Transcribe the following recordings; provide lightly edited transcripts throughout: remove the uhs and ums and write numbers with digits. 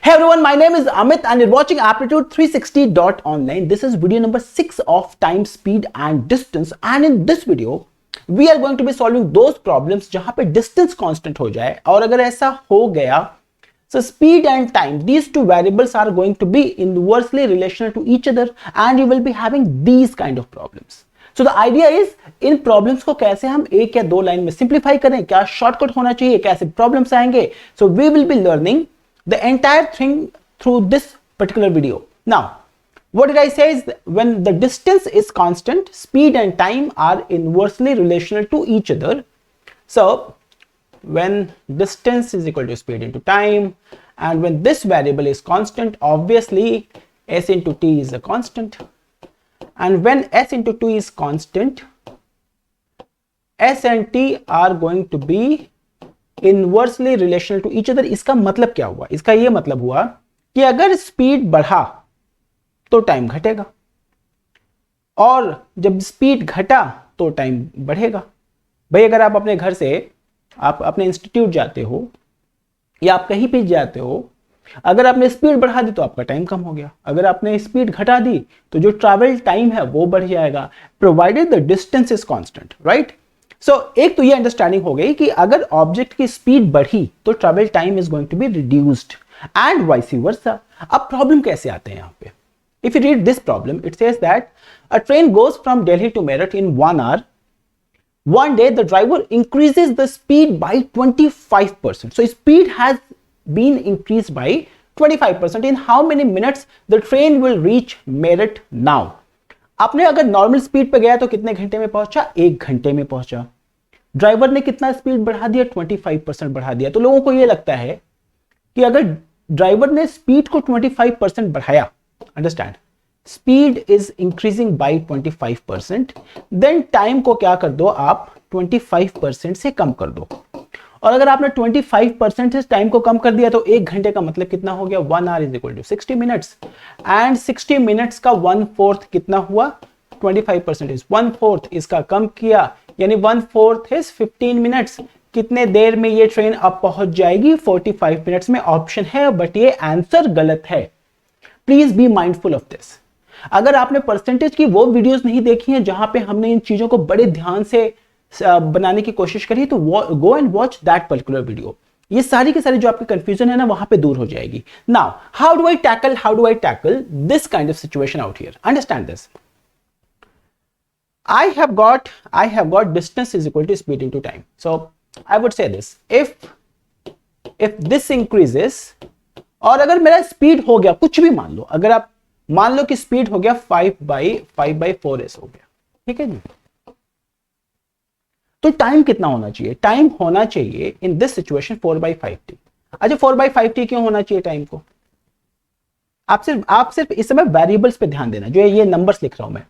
Hey everyone, my name is Amit and you're watching Aptitude 360.online. This is video number 6 of time, speed and distance, and in this video we are going to be solving those problems जहां पे distance constant हो जाए, और अगर ऐसा हो गया so speed and time, these two variables are going to be inversely relational to each other and you will be having these kind of problems. So the idea is in problems को कैसे हम एक या दो line में simplify करें, क्या shortcut होना चाहिए, कैसे problems आएंगे. So we will be learning the entire thing through this particular video. Now, what did I say is when the distance is constant, speed and time are inversely relational to each other. So, when distance is equal to speed into time, and when this variable is constant, obviously s into t is a constant, and when s into t is constant, s and t are going to be inversely relational to each other. इसका मतलब क्या हुआ? इसका यह मतलब हुआ कि अगर स्पीड बढ़ा तो टाइम घटेगा, और जब स्पीड घटा तो टाइम बढ़ेगा. भाई अगर आप अपने घर से आप अपने इंस्टीट्यूट जाते हो या आप कहीं भी जाते हो, अगर आपने स्पीड बढ़ा दी तो आपका टाइम कम हो गया, अगर आपने स्पीड घटा दी तो जो ट्रैवल टाइम है वो बढ़ जाएगा, provided the distance is constant, right. So एक तो ये अंडरस्टैंडिंग हो गई कि अगर ऑब्जेक्ट की स्पीड बढ़ी तो travel time is going to be reduced and vice versa. अब प्रॉब्लम कैसे आते हैं यहां पे? If you read this problem, it says that a train goes from Delhi to Meerut in 1 hour. One day the driver increases the speed by 25%. So speed has been increased by 25%. In how many minutes the train will reach Meerut now? आपने अगर normal speed पे गया तो कितने घंटे में पहुंचा? 1 घंटे में पहुंचा. ड्राइवर ने कितना स्पीड बढ़ा दिया? 25% बढ़ा दिया. तो लोगों को यह लगता है कि अगर ड्राइवर ने स्पीड को 25% बढ़ाया, understand, speed is increasing by 25%, then time को क्या कर दो आप? 25% से कम कर दो. और अगर आपने 25% से टाइम को कम कर दिया तो 1 घंटे का मतलब कितना हो गया? 1 hour is equal to 60 minutes, and 60 minutes का 1/4 कितना हुआ? 25% इज 1/4. इसका कम किया यानी 1/4 इज 15 मिनट्स. कितने देर में ये ट्रेन अब पहुंच जाएगी? 45 मिनट्स में. ऑप्शन है, बट ये आंसर गलत है. Please be mindful of this. अगर आपने परसेंटेज की वो वीडियोस नहीं देखी हैं जहां पे हमने इन चीजों को बड़े ध्यान से बनाने की कोशिश करी, तो go and watch that particular video. ये सारी की सारी जो आपकी कंफ्यूजन है ना, वहां पे दूर हो जाएगी. Now how do I tackle this kind of situation out here? Understand this. I have got distance is equal to speed into time. So I would say this, if this increases, और अगर मेरा speed हो गया कुछ भी, मान लो, अगर आप मान लो कि स्पीड हो गया 5/4s हो गया, ठीक है जी, तो टाइम कितना होना चाहिए? टाइम होना चाहिए इन दिस सिचुएशन 4/5t. अच्छा 4/5t क्यों होना चाहिए टाइम को? आप सिर्फ इस समय वेरिएबल्स पे ध्यान देना, जो ये नंबर्स लिख रहा हूं मैं.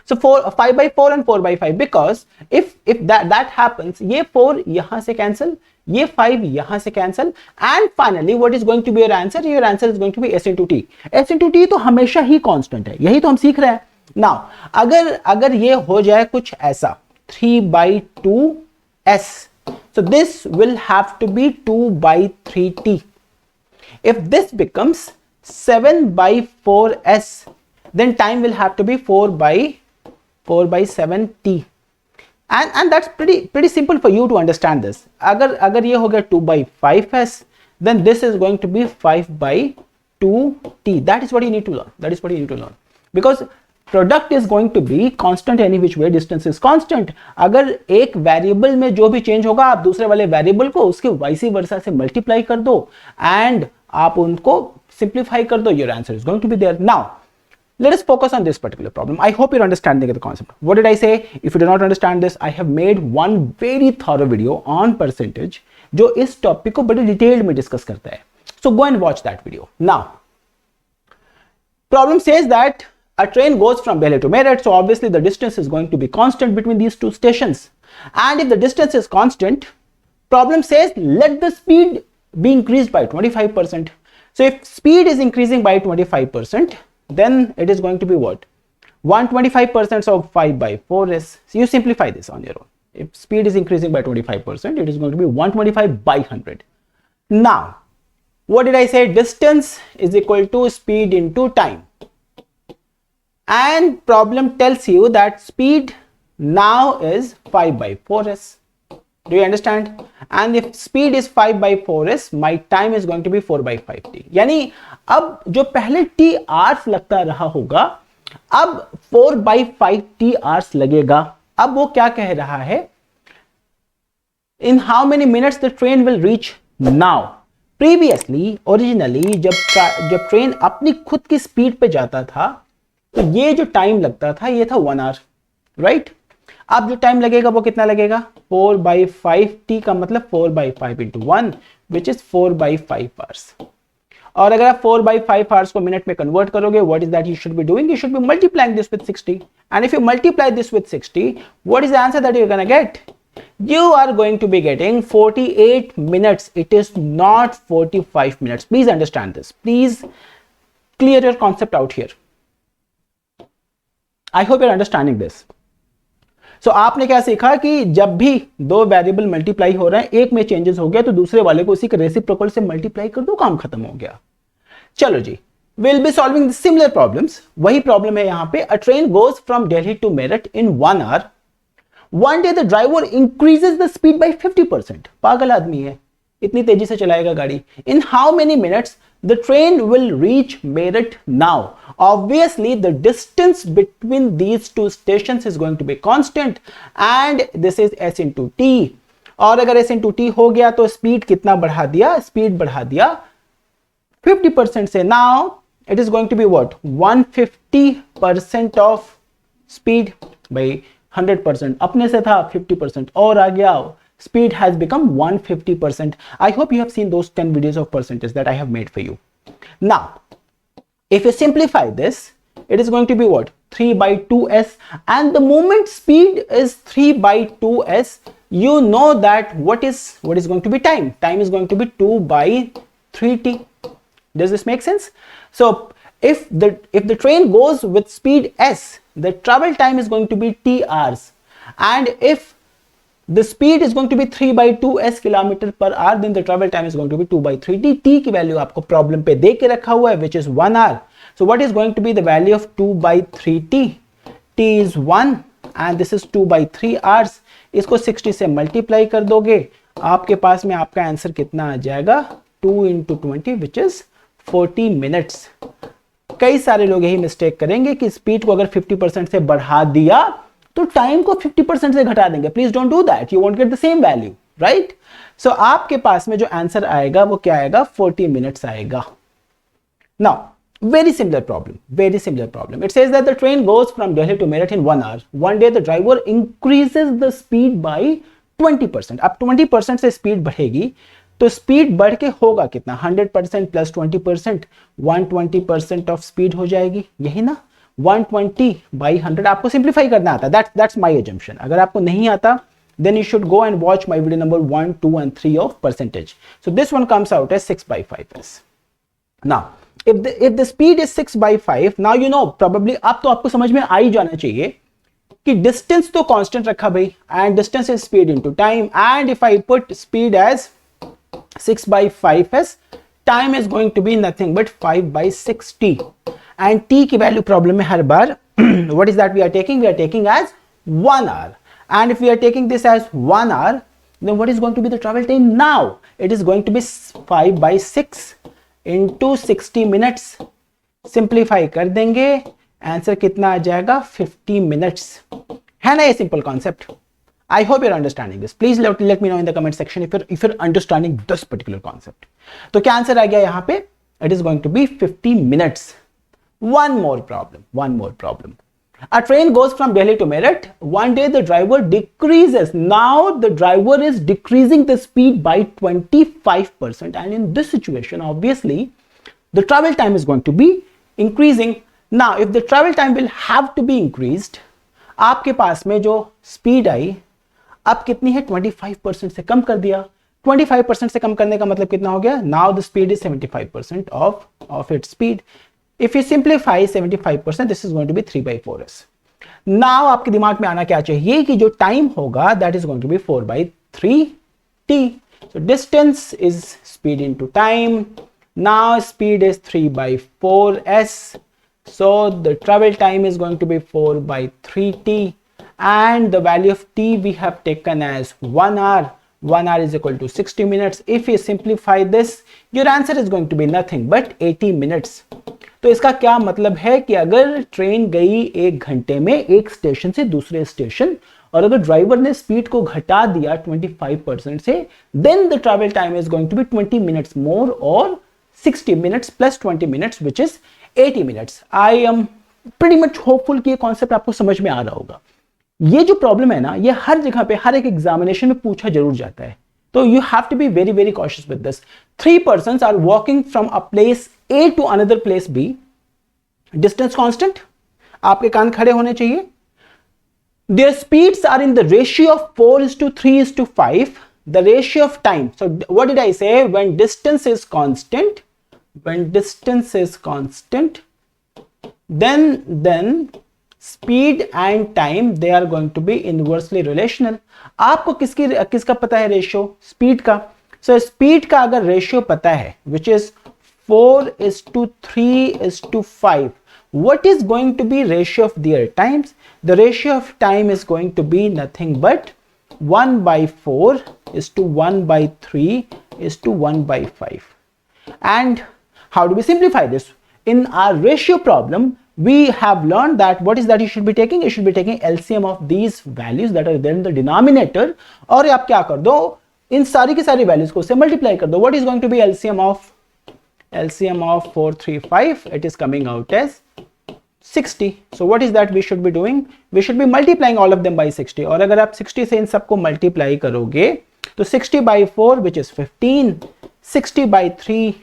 So 5/4 and 4/5, because if that happens, ये 4 यहां से कैंसिल, ये 5 यहां से cancel, and finally what is going to be your answer? Your answer is going to be s into t. s into t तो हमेशा ही कांस्टेंट है, यही तो हम सीख रहे हैं. नाउ अगर ये हो जाए कुछ ऐसा 3/2s, so this will have to be 2/3t. If this becomes 7/4s, then time will have to be 4/7t. And that's pretty simple for you to understand this. अगर ये हो गया 2/5s, then this is going to be 5/2t. That is what you need to learn. Because product is going to be constant any which way, distance is constant. अगर एक variable में जो भी change होगा, आप दूसरे वाले वेरिएबल को उसके वाइसी वर्सा से मल्टीप्लाई कर दो एंड आप उनको सिंप्लीफाई कर दो. Your answer is going to be there. Now let us focus on this particular problem. I hope you're understanding the concept. What did I say? If you do not understand this, I have made one very thorough video on percentage जो इस topic को बड़े detail में discuss करता है. So go and watch that video. Now, problem says that a train goes from Delhi to Meerut, so obviously the distance is going to be constant between these two stations. And if the distance is constant, problem says let the speed be increased by 25%. So if speed is increasing by 25%, then it is going to be what? 125% of 5/4s. So you simplify this on your own. If speed is increasing by 25%, it is going to be 125/100. Now what did I say? Distance is equal to speed into time, and problem tells you that speed now is 5 by 4s. Do you understand? And if speed is 5 by 4s, my time is going to be 4 by 5t. यानी अब जो पहले t hours लगता रहा होगा, अब 4 by 5t hours लगेगा. अब वो क्या कह रहा है? In how many minutes the train will reach now? Previously, originally जब ट्रेन अपनी खुद की स्पीड पे जाता था, तो ये जो टाइम लगता था ये था 1 hour, राइट? अब जो टाइम लगेगा वो कितना लगेगा? 4 by 5t का मतलब 4 by 5 into 1 which is 4 by 5 hours. और अगर आप 4 by 5 hours को मिनट में कन्वर्ट करोगे, what is that you should be doing? You should be multiplying this with 60. And if you multiply this with 60, what is the answer that you're gonna get? You are going to be getting 48 minutes. It is not 45 minutes. Please understand this. Please clear your concept out here. I hope you're understanding this. So आपने क्या सीखा कि जब भी दो variable multiply हो रहे हैं, एक में चेंजेस हो गया तो दूसरे वाले को उसी के रेसिप्रोकल से मल्टीप्लाई कर दो, काम खत्म हो गया. चलो जी, we'll be solving similar problems. वही प्रॉब्लम है यहां पे. A train goes from Delhi to Meerut in 1 hour. One day the driver increases the speed by 50%. पागल आदमी है, इतनी तेजी से चलाएगा गाड़ी. In how many minutes the train will reach Meerut now? Obviously the distance between these two stations is going to be constant and this is s into t. और अगर s into t हो गया तो speed कितना बढ़ा दिया? Speed बढ़ा दिया 50% से. Now it is going to be what? 150% of speed by 100%. अपने से था 50% और आ गया. Speed has become 150%. I hope you have seen those 10 videos of percentage that I have made for you. Now, if you simplify this, it is going to be what? 3 by 2s. And the moment speed is 3 by 2s, you know that what is going to be time? Time is going to be 2 by 3t. Does this make sense? So, if the train goes with speed s, the travel time is going to be t hours. And if the speed is going to be 3 by 2s kilometer per hour, then the travel time is going to be 2 by 3t. t की value आपको problem पे दे के रखा हुआ है, which is 1 hour. So what is going to be the value of 2 by 3t? t is 1 and this is 2 by 3 hours. इसको 60 से multiply कर दोगे, आपके पास में आपका आंसर कितना आ जाएगा? 2 into 20 which is 40 minutes. कई सारे लोग यही मिस्टेक करेंगे कि स्पीड को अगर 50% से बढ़ा दिया तो टाइम को 50% से घटा देंगे. Please don't do that, you won't get the same value, right? So आपके पास में जो आंसर आएगा वो क्या आएगा? 40 मिनट्स आएगा. Now very similar problem. It says that the train goes from Delhi to Meerut in 1 hour. One day the driver increases the speed by 20%. अब 20% से स्पीड बढ़ेगी तो स्पीड बढ़ के होगा कितना? 100% प्लस 20%, 120% ऑफ स्पीड हो जाएगी. यही ना? 120 by 100. आपको सिंप्लीफाई करना आता. That's my assumption. अगर आपको नहीं आता then you should go and watch my video number 1, 2 and 3 of percentage. So this one comes out as 6 by 5s. Now if the speed is 6 by 5, now you know probably अब तो आपको समझ में आ ही जाना चाहिए कि डिस्टेंस तो constant रखा भाई, and distance is speed into time. And if I put speed as 6 by 5s, time is going to be nothing but 5 by 6t. And t की वैल्यू प्रॉब्लम में हर बार what is that we are taking? We are taking as 1 hour. And if we are taking this as 1 hour, then what is going to be the travel time now? It is going to be 5 by 6 into 60 minutes. Simplify कर देंगे, answer कितना आ जाएगा? 50 minutes. है ना ये simple concept? I hope you're understanding this. Please let me know in the comment section if you're understanding this particular concept. तो क्या answer आ गया यहाँ पे? It is going to be 50 minutes. One more problem. A train goes from Delhi to Meerut. One day the driver decreases. Now the driver is decreasing the speed by 25%. And in this situation, obviously, the travel time is going to be increasing. Now, if the travel time will have to be increased, आपके पास में जो speed आई अब कितनी है? 25% से कम कर दिया. 25% से कम करने का मतलब कितना हो गया? Now the speed is 75% of its speed. If you simplify 75%, this is going to be 3 by 4s. Now आपके दिमाग में आना क्या चाहिए कि जो टाइम होगा that is going to be 4 by 3t. So distance is speed into time Now speed is 3/4s. So the travel time is going to be 4/3t, and the value of t we have taken as 1 hour. 1 hour is equal to 60 minutes. If you simplify this, your answer is going to be nothing but 80 minutes. तो इसका क्या मतलब है कि अगर train गई 1 घंटे में एक स्टेशन से दूसरे स्टेशन, और अगर ड्राइवर ने स्पीड को घटा दिया 25% से, then the travel time is going to be 20 minutes more, और 60 minutes plus 20 minutes which is 80 minutes. I am pretty much hopeful कि ये कॉन्सेप्ट आपको समझ में आ रहा होगा. ये जो प्रॉब्लम है ना, ये हर जगह पे हर एक एग्जामिनेशन में पूछा जरूर जाता है. तो you have to be very very cautious with this. 3 persons are walking from a place A to another place B. Distance constant, आपके कान खड़े होने चाहिए. Their speeds are in the ratio of 4:3:5. The ratio of time. So what did I say? When distance is constant, then speed and time, they are going to be inversely relational. आपको किसका पता है ratio? Speed का. So speed का अगर ratio पता है, which is 4:3:5, what is going to be ratio of their times? The ratio of time is going to be nothing but 1/4:1/3:1/5. And how do we simplify this? In our ratio problem, we have learned that what is that you should be taking? You should be taking LCM of these values that are there in the denominator. और आप क्या कर दो, इन सारी की सारी values को से मल्टीप्लाई कर दो. What is going to be LCM of 435? It is coming out as 60. So what is that we should be doing? We should be multiplying all of them by 60. और अगर आप 60 से इन सबको मल्टीप्लाई करोगे तो 60/4 which is 15, 60/3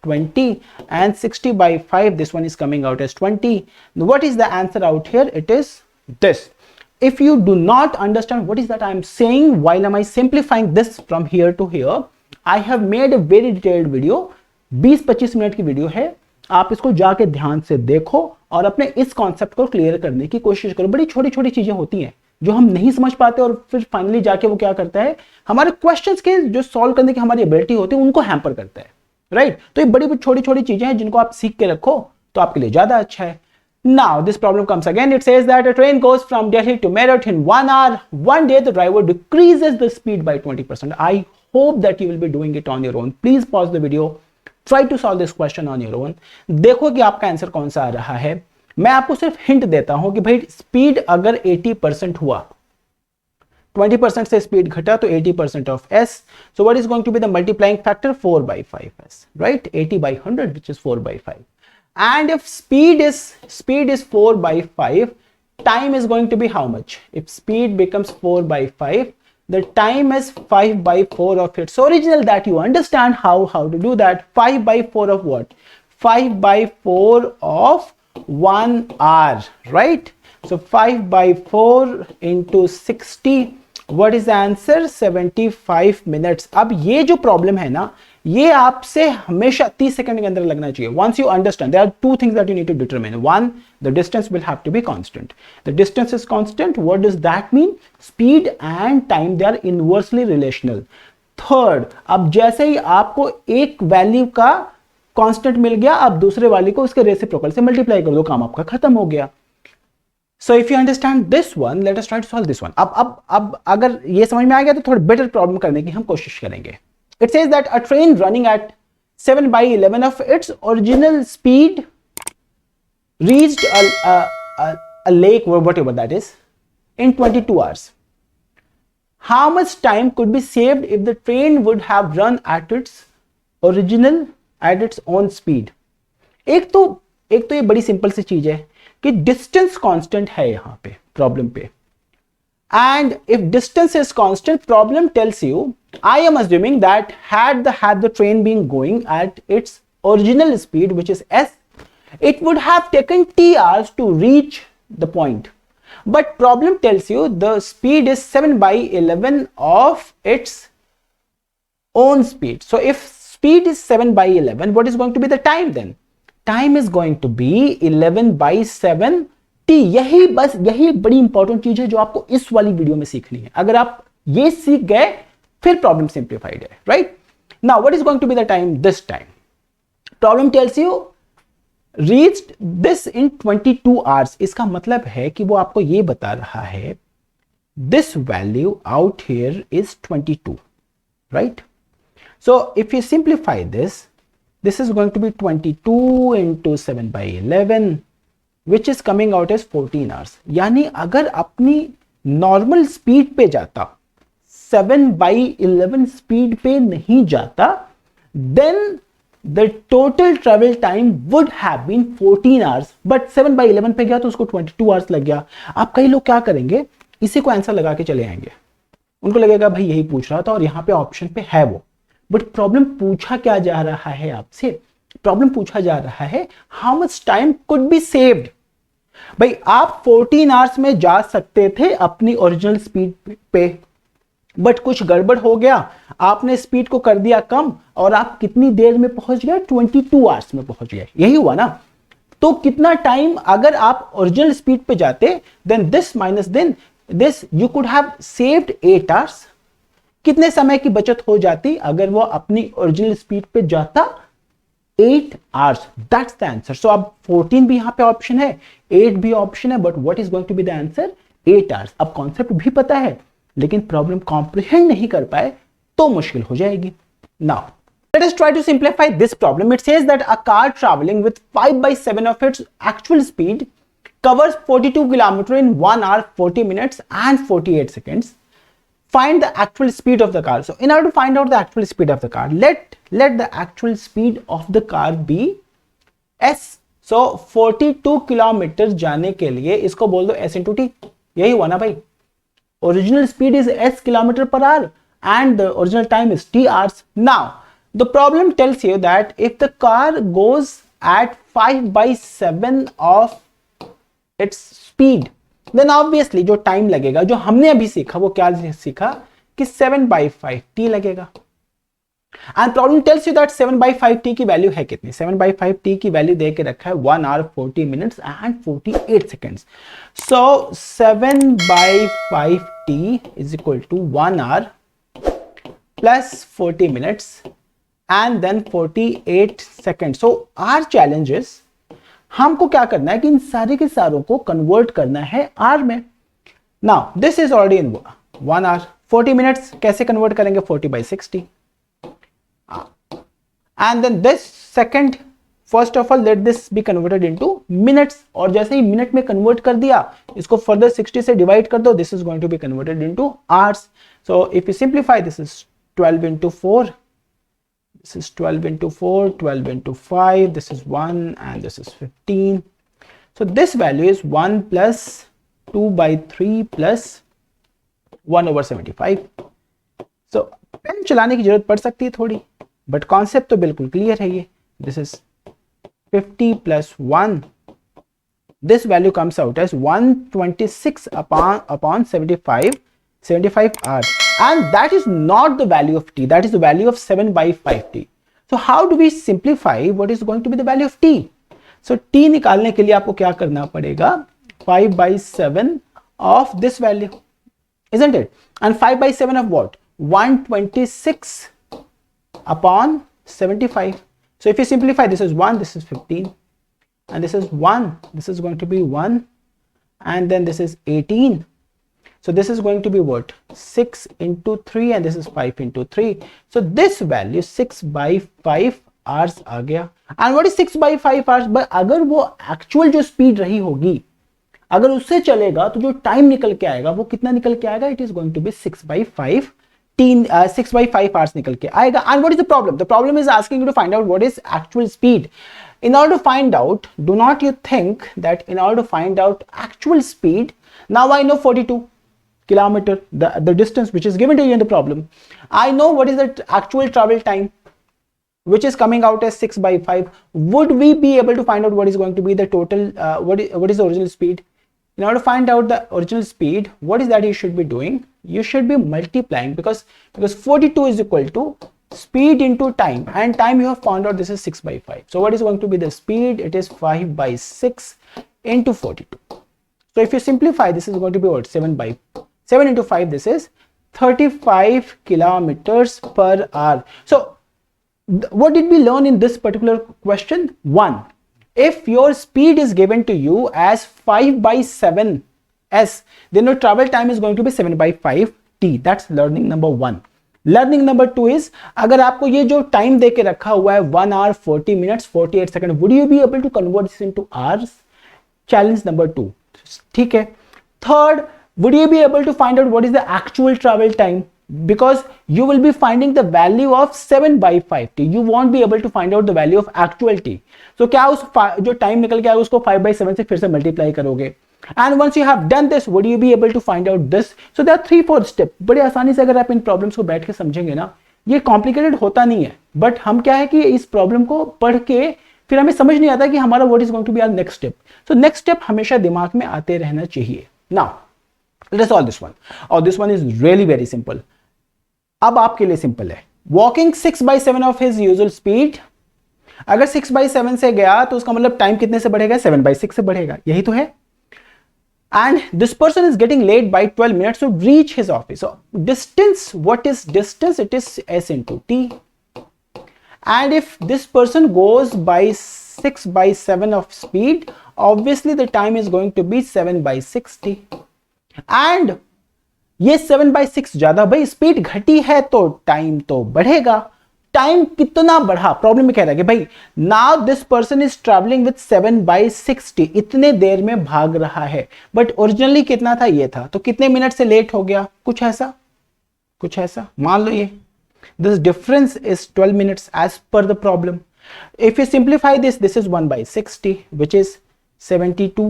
20, and 60/5, this one is coming out as 20. Now what is the answer out here? It is this. If you do not understand what is that I am saying, while am I simplifying this from here to here, I have made a very detailed video. 20-25 minute की video है. आप इसको जाके ध्यान से देखो और अपने इस कॉन्सेप्ट को क्लियर करने की कोशिश करो. बड़ी छोटी छोटी चीजें होती हैं जो हम नहीं समझ पाते, और फिर फाइनली जाके वो क्या करता है, हमारे क्वेश्चंस के जो सॉल्व करने की हमारी एबिलिटी होती है उनको हैम्पर करता है. राइट? तो ये बड़ी छोटी छोटी चीजें हैं जिनको आप सीख के रखो तो आपके लिए ज्यादा अच्छा है. Now this problem comes again. It says that a train goes from Delhi to Meerut in 1 hour. One day the driver decreases the speed by 20%. I hope that you will be doing it on your own. Please pause the video. Try to solve this question on your own. देखो कि आपका answer कौन सा आ रहा है. मैं आपको सिर्फ हिंट देता हूं कि भाई स्पीड अगर 80% हुआ, 20% से स्पीड घटा तो 80% of s. So what is going to be the multiplying factor? 4/5s, right? 80/100, which is 4/5. And if speed is 4/5, time is going to be how much? If speed becomes 4/5, the time is 5/4 of its original. That you understand how to do that. 5/4 of what? 5/4 of 1 hour, right? So 5/4 into 60. What is the answer? 75 minutes. अब ये जो problem है ना, ये आपसे हमेशा 30 second के अंदर लगना चाहिए. Once you understand, there are 2 things that you need to determine. One, the distance will have to be constant. The distance is constant. What does that mean? Speed and time, they are inversely relational. Third, अब जैसे ही आपको एक value का constant मिल गया, आप दूसरे value को उसके रेसिप्रोकल से मल्टीप्लाई कर दो, काम आपका खत्म हो गया. So if you understand this one, let us try to solve this one. अब अगर ये समझ में आ गया तो थोड़ा बेटर प्रॉब्लम करने की हम कोशिश करेंगे. It says that a train running at 7/11 of its original speed reached a lake, or whatever that is, in 22 hours. How much time could be saved if the train would have run at its own speed? एक तो ये बड़ी simple सी चीज है कि distance constant है यहां पे प्रॉब्लम पे. And if distance is constant, problem tells you, I am assuming that had the train been going at its original speed, which is s, it would have taken t hours to reach the point. But problem tells you the speed is 7/11 of its own speed. So if speed is 7/11, what is going to be the time then? Time is going to be 11/7 t. यही बड़ी important चीज है जो आपको इस वाली video में सीखनी है. अगर आप ये सीख गए फिर प्रॉब्लम सिंप्लीफाइड है. Right? Now what is going to be the time this time? Problem tells you reached this in 22 hours. इसका मतलब है कि वो आपको ये बता रहा है this value out here is 22, right? So if you simplify this, this is going to be 22 into 7 by 11, which is coming out as 14 hours. यानी अगर अपनी नॉर्मल स्पीड पे जाता, 7 by 11 स्पीड पे नहीं जाता, then the total travel time would have been 14 hours, but 7 by 11 पे गया तो उसको 22 hours लग गया। अब कई लोग क्या करेंगे, इसी को आंसर लगा के चले आएंगे, उनको लगेगा भाई यही पूछ रहा था और यहां पे ऑप्शन पे है वो। बट प्रॉब्लम पूछा क्या जा रहा है आपसे, प्रॉब्लम पूछा जा रहा है how much time could be saved. भाई आप 14 आवर्स में जा सकते थे अपनी ओरिजिनल स्पीड पे, बट कुछ गड़बड़ हो गया, आपने स्पीड को कर दिया कम और आप कितनी देर में पहुंच गए, 22 आवर्स में पहुंच गए, यही हुआ ना। तो कितना टाइम अगर आप ओरिजिनल स्पीड पे जाते, then this minus then this, you could have saved 8 hours. कितने समय की बचत हो जाती अगर वो अपनी ओरिजिनल स्पीड पे जाता, 8 hours. That's the answer. So अब 14 भी यहां पे ऑप्शन है, 8 भी ऑप्शन है, but what is going to be the answer, 8 hours. अब कॉन्सेप्ट भी पता है लेकिन प्रॉब्लम कॉम्प्रिहेंड नहीं कर पाए तो मुश्किल हो जाएगी। Now let us try to simplify this problem. It says that a car traveling with 5/7 of its actual speed covers 42 km in 1 hour 40 minutes and 48 seconds. Find the actual speed of the car. So in order to find out the actual speed of the car, let the actual speed of the car be s. So 42 kilometre जाने के लिए इसको बोल दो s into t, यही हुआ ना भाई। Original speed is s kilometer per hour and the original time is t hours. Now the problem tells you that if the car goes at 5/7 of its speed, then obviously जो time लगेगा, जो हमने अभी सीखा वो क्या सीखा कि 7/5 t लगेगा। And problem tells you that 7/5 t की वैल्यू है कितनी, 7/5 t की वैल्यू दे के रखा है 1 hour 40 minutes and 48 seconds. So 7/5 t is equal to 1 hour plus 40 minutes and then 48 seconds. So our challenge is, हमको क्या करना है कि इन सारे के सारों को कन्वर्ट करना है आर में। Now this is already in 1 hour 40 minutes, कैसे कन्वर्ट करेंगे, 40/60 and then this second, first of all let this be converted into minutes, और जैसे ही मिनट में कन्वर्ट कर दिया इसको फर्दर 60 से डिवाइड कर दो, this is going to be converted into hours. So if you simplify, this is 12 into 4, this is 12 into 4, 12 into 5, this is 1 and this is 15. So this value is 1 plus 2/3 plus 1/75. So pen चलाने की जरूरत पड़ सकती है थोड़ी, but concept तो बिल्कुल clear है ये। This is 50 plus 1. This value comes out as 126 upon 75 hours. And that is not the value of t, that is the value of 7/5 t. So how do we simplify what is going to be the value of t? So t निकालने के लिए आपको क्या करना पड़ेगा, 5/7 of this value, isn't it? And 5/7 of what? 126 upon 75. So if you simplify, this is 1, this is 15, and this is 1, this is going to be 1, and then this is 18. So this is going to be what? 6 into 3 and this is 5 into 3. So this value 6/5 hours आ गया। And what is 6/5 hours? But अगर वो actual जो speed रही होगी, अगर उससे चलेगा तो जो time निकल के आएगा वो कितना निकल के आएगा? It is going to be 6/5 hours निकल के आएगा। And what is the problem? The problem is asking you to find out what is actual speed. In order to find out, do not you think that in order to find out actual speed, now I know 42 kilometer, the distance which is given to you in the problem. I know what is the actual travel time, which is coming out as 6/5. Would we be able to find out what is going to be the total, what is the original speed? In order to find out the original speed, what is that you should be doing? You should be multiplying, because 42 is equal to speed into time, and time you have found out, this is 6/5. So what is going to be the speed? It is 5/6 into 42. So if you simplify, this is going to be what? 7 into 5, this is 35 kilometers per hour. So what did we learn in this particular question? 1. If your speed is given to you as 5/7 s, then your travel time is going to be 7/5 t. That's learning number 1. Learning number 2 is, अगर आपको ये जो time दे के रखा हुआ है 1 hour 40 minutes 48 seconds, would you be able to convert this into hours? Challenge number 2. ठीक है. Third, would you be able to find out what is the actual travel time? Because you will be finding the value of 7/5 t. You won't be able to find out the value of actual t. So क्या उस जो time निकल के आएगा उसको 5/7 से फिर से मल्टीप्लाई करोगे. And once you have done this, would you be able to find out this? So there are 3-4 steps. बड़े आसानी से अगर आप इन प्रॉब्लम्स को बैठ के समझेंगे ना, ये कॉम्प्लिकेटेड होता नहीं है, बट हम क्या है कि इस प्रॉब्लम को पढ़ के फिर हमें समझ नहीं आता कि हमारा what is going to be our next step. So next step हमेशा दिमाग में आते रहना चाहिए. Now let us solve this one, और this one is really very simple. अब आपके लिए सिंपल है. Walking 6/7 of his usual speed. अगर 6/7 से गया तो उसका मतलब टाइम कितने से बढ़ेगा? 7/6 से बढ़ेगा. यही तो है. And this person is getting late by 12 minutes to reach his office. So distance, what is distance? It is s into t. And if this person goes by 6/7 of speed, obviously the time is going to be 7/6 t. And ये 7/6 ज्यादा, भाई speed घटी है तो time तो बढ़ेगा. Time कितना बढ़ा? प्रॉब्लम में कह रहा है कि भाई now this person is travelling with 7/6 t. इतने देर में भाग रहा है, बट ओरिजिनली कितना था? ये था. तो कितने मिनट से लेट हो गया? कुछ ऐसा मान लो ये this difference is 12 minutes as per the problem. If you simplify this, this is 1/6 t, which is 72,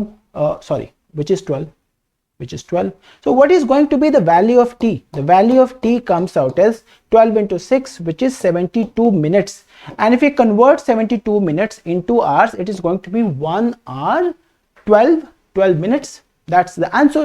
which is 12. So what is going to be the value of t? The value of t comes out as 12 into 6, which is 72 minutes. And if we convert 72 minutes into hours, it is going to be 1 hour 12 minutes. That's the answer.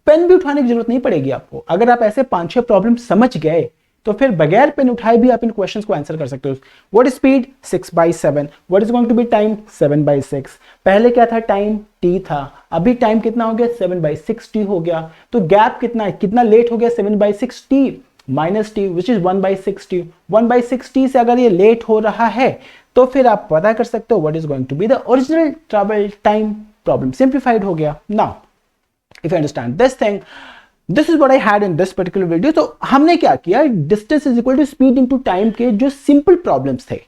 Pen भी उठाने की जरूरत नहीं पड़ेगी आपको. अगर आप ऐसे 5-6 प्रॉब्लम समझ गए तो फिर बगैर पेन उठाए भी आप इन क्वेश्चंस को आंसर कर सकते हो. What is speed? 6/7. What is going to be time? 7/6. पहले क्या था? टाइम t था. अभी टाइम कितना हो गया? 7/6 t हो गया. तो गैप कितना है? कितना लेट हो गया? 7/6 t minus t, which is 1/6 t. 1/6 t से अगर ये लेट हो रहा है तो फिर आप पता कर सकते हो what is going to be the original travel time. Problem simplified हो गया. Now if you understand this thing, this is what I had in this particular video. तो हमने क्या किया? Distance is equal to speed into time के जो simple problems थे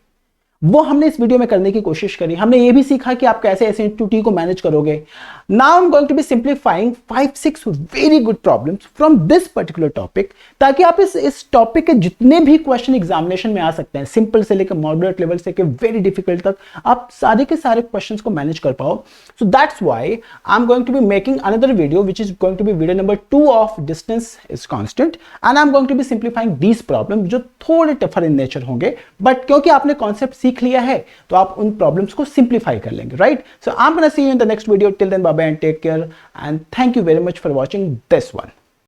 वो हमने इस वीडियो में करने की कोशिश करी. हमने ये भी सीखा कि आप कैसे s into t को मैनेज करोगे. Now I am going to be simplifying 5-6 very good problems from this particular topic, ताकि आप इस टॉपिक के जितने भी क्वेश्चन एग्जामिनेशन में आ सकते हैं, सिंपल से लेकर मॉडरेट लेवल से लेकर वेरी डिफिकल्ट तक, आप सारे के सारे क्वेश्चंस को मैनेज कर पाओ. So that's why I am going to be making another video which is going to be video number 2 of distance is constant, and I am going to be simplifying these problem जो थोड़े tougher in nature होंगे, but क्योंकि आपने concept सीख लिया है तो आप उन प्रॉब्लम्स को सिंप्लीफाई कर लेंगे. Right? So I am gonna see you in the next video. Till then bye bye and take care, and thank you very much for watching this one.